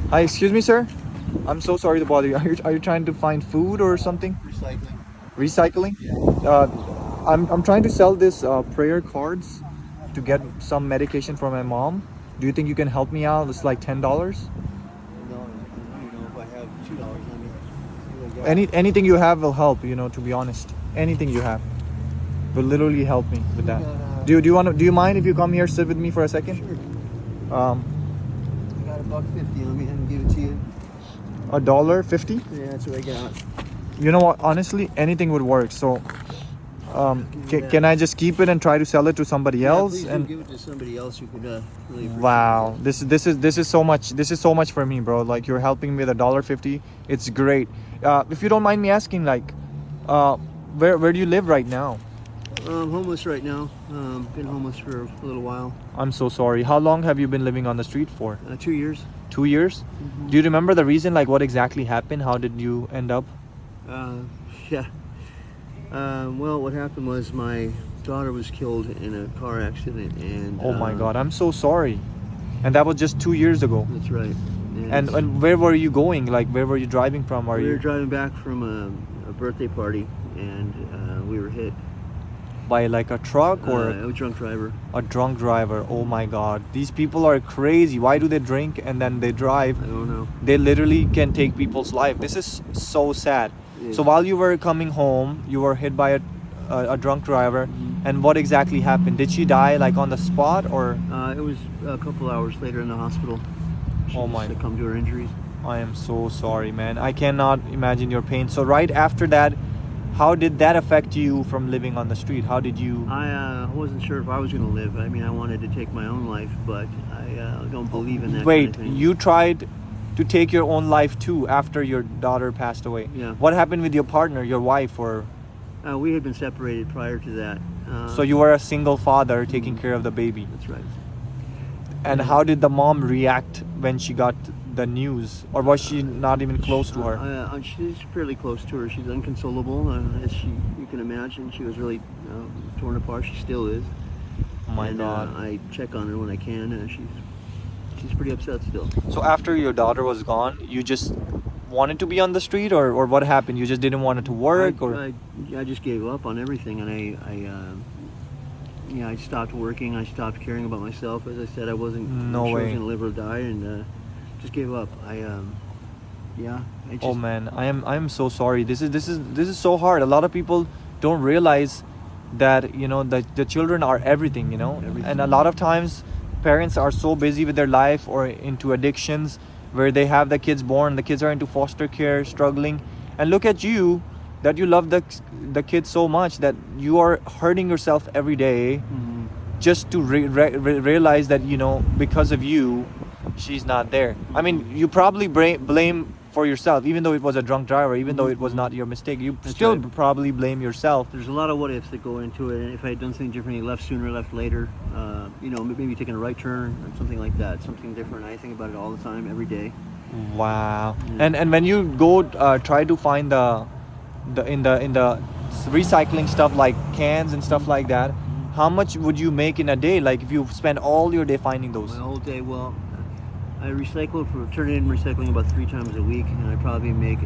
Hi, excuse me, sir. I'm so sorry to bother you. Are you trying to find food or something? Recycling. Recycling? Uh, I'm trying to sell this prayer cards to get some medication for my mom. Do you think you can help me out? It's like $10. No, I don't know if I have $2 on me. See what I got. Anything you have will help. To be honest, anything you have will literally help me with We that. got, Do you mind if you come here, sit with me for a second? sure. Um, I got $1.50 on me. I can give it to you. $1.50. Yeah, that's what I got. You know what? Honestly, anything would work. So, Give you that. can I just keep it and try to sell it to somebody Yeah, else? please do And give it to somebody else who could really appreciate wow, it. this is so much. This is so much for me, bro. Like you're helping me with $1.50. It's great. If you don't mind me asking, like, uh, where do you live right now? I'm homeless right now. Been homeless for a little while. I'm so sorry. How long have you been living on the street for? 2 years. 2 years? Mm-hmm. Do you remember the reason? Like, what exactly happened? How did you end up? Yeah. Well, what happened was my daughter was killed in a car accident, and Oh my God, I'm so sorry. And that was just 2 years ago. that's right. And where were you going? Like, where were you driving from? We were driving back from a birthday party, and we were hit By like a truck or a drunk driver. a drunk driver? Oh my God, these people are crazy. Why do they drink and then they drive? I don't know. They literally can take people's life. This is so sad. Yeah. So while you were coming home, you were hit by a drunk driver. And what exactly happened? Did she die like on the spot or? It was a couple hours later in the hospital. She Oh my. succumbed to her injuries. I am so sorry, man. I cannot imagine your pain. So right after that, how did that affect you from living on the street? How did you? I wasn't sure if I was going to live. I mean, I wanted to take my own life, but I don't believe in that Wait, kind of thing. you tried to take your own life too after your daughter passed away. Yeah. What happened with your partner, your wife, or? We had been separated prior to that. So you were a single father taking care of the baby. That's right. And how did the mom react when she got the news? Or was she not even close to her? She's fairly close to her. She's inconsolable, as you can imagine. She was really torn apart. She still is. Oh my And, God. I check on her when I can, and she's pretty upset still. So after your daughter was gone, you just wanted to be on the street, or what happened? You just didn't want it to work, or? I just gave up on everything, and I stopped working. I stopped caring about myself. As I said, I wasn't No sure I was way. going to live or die, and just gave up. I just, Oh man, I am so sorry. This is so hard. A lot of people don't realize that the children are everything. Everything. And a lot of times parents are so busy with their life or into addictions where they have the kids born. The kids are into foster care, struggling, and look at you, that you love the kids so much that you are hurting yourself every day just to realize that because of you she's not there. I mean, you probably blame for yourself, even though it was a drunk driver, even though it was not your mistake. You That's still right. probably blame yourself. There's a lot of what ifs that go into it, and if I had done something differently, left sooner, left later, maybe taking a right turn or something like that, something different. I think about it all the time, every day. Wow. Yeah. And when you go try to find in the recycling stuff like cans and stuff like that, how much would you make in a day? Like if you spend all your day finding those? My whole day, well, I turn in recycling about 3 times a week, and I probably make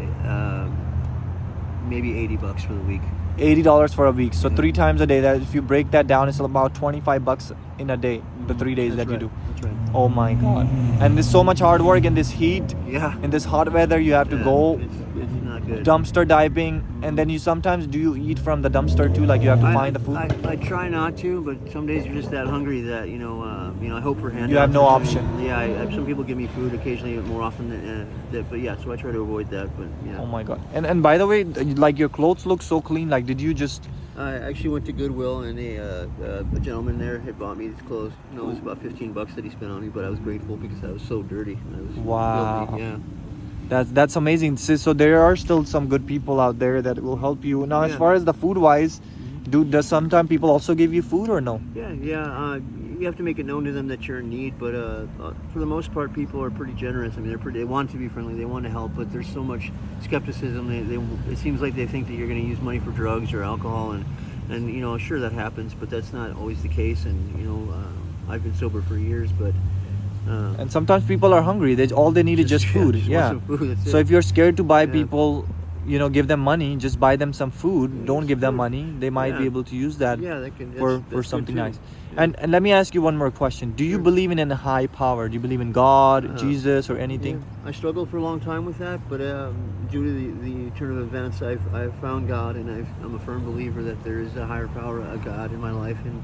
maybe $80 for the week. $80 for a week. So Yeah. 3 times a day. That if you break that down, it's about $25 in a day. The 3 days That's that you right. do. That's right. Oh my God. And there's so much hard work in this heat, Yeah. in this hot weather. You have to Yeah, go It's not good. dumpster diving, and then do you eat from the dumpster too? Like you have to find the food? I try not to, but some days you're just that hungry that I hope for handouts. You have no or option. something. Yeah, some people give me food occasionally, more often than that. But yeah, so I try to avoid that. But yeah, Oh my God. And by the way, like your clothes look so clean. Like did you just? I actually went to Goodwill, and a gentleman there had bought me these clothes. It was about $15 that he spent on me, but I was grateful because I was so dirty. I was Wow. filthy, yeah. That's amazing. So there are still some good people out there that will help you. Now, as Yeah. far as the food wise, does sometimes people also give you food or no? Yeah. You have to make it known to them that you're in need, but for the most part, people are pretty generous. I mean, they want to be friendly, they want to help, but there's so much skepticism. It seems like they think that you're going to use money for drugs or alcohol, and sure that happens, but that's not always the case. And I've been sober for years, but And sometimes people are hungry. All they need is just food. want Yeah. some food, that's So it. if you're scared to buy Yeah. people, give them money, just buy them some food. Don't give them food. money. They might be Yeah. able to use that Yeah, that can, for that's good something too. nice. Yeah. And let me ask you one more question. Do you Sure. believe in a high power? Do you believe in God, Jesus, or anything? Yeah. I struggled for a long time with that, but due to the turn of events, I've found God, and I'm a firm believer that there is a higher power, a God in my life, and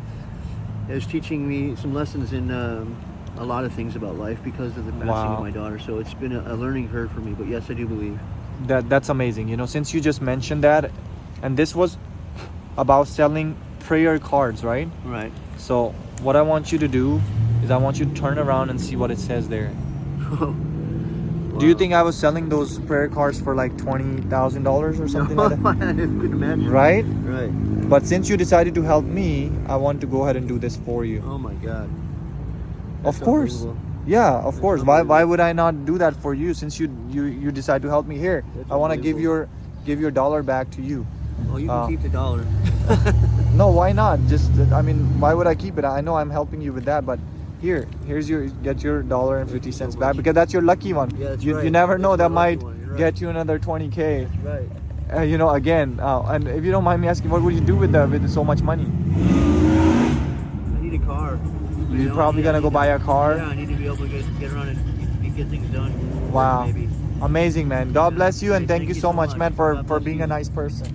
it was teaching me some lessons in a lot of things about life because of the passing Wow. of my daughter. So it's been a learning curve for me, but yes, I do believe. That's amazing. Since you just mentioned that, and this was about selling prayer cards, right? Right. So what I want you to do is I want you to turn around and see what it says there. Do you think I was selling those prayer cards for like $20,000 or something like that? I couldn't imagine. Right? Right. But since you decided to help me, I want to go ahead and do this for you. Oh my God. Of That's course. unbelievable. Yeah, of That's course. Why unbelievable. would I not do that for you since you decide to help me here? That's I want to give unbelievable. your dollar back to you. Oh, you can keep the dollar. No, why not? Just why would I keep it? I know I'm helping you with that, but here's get your $1.50 so back much. because that's your lucky one. Yeah, that's you right. never know, That's that my lucky might one. You're right. get you another 20K. That's right. Again. And if you don't mind me asking, what would you do with so much money? I need a car. You're probably gonna go buy a car. Yeah, I need to be able to get around and get things done. Wow. Maybe. Amazing, man. God bless you, and Great. thank you so much, man, God for bless being you. a nice person.